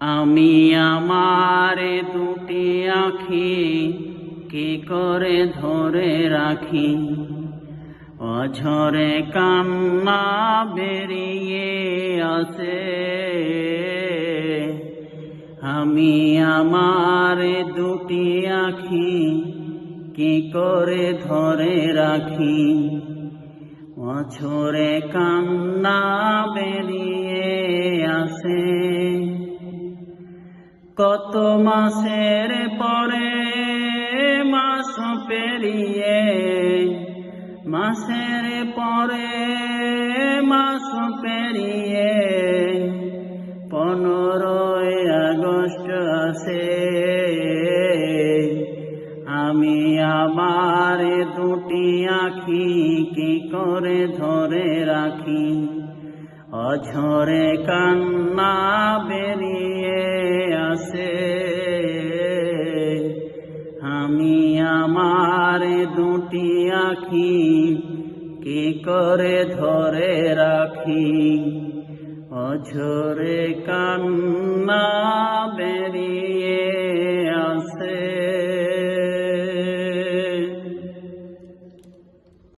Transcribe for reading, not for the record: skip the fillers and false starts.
আমি আমার দুটি আঁখি কি করে ধরে রাখি, অঝরে কান্না বেরিয়ে আসে। আমি আমার দুটি আঁখি কি করে ধরে রাখি, অঝরে কান্না বেরিয়ে আসে। কত মাসের পরে মাস পেরিয়ে, মাসের পরে মাস পেরিয়ে 15ই আগস্ট আসে। আমি আমার দুটি আঁখি কি করে ধরে রাখি, অঝরে কান্না বেরিয়ে আসে। আমি আমার দুটি আঁখি কি করে ধরে রাখি, অঝরে কান্না বেরিয়ে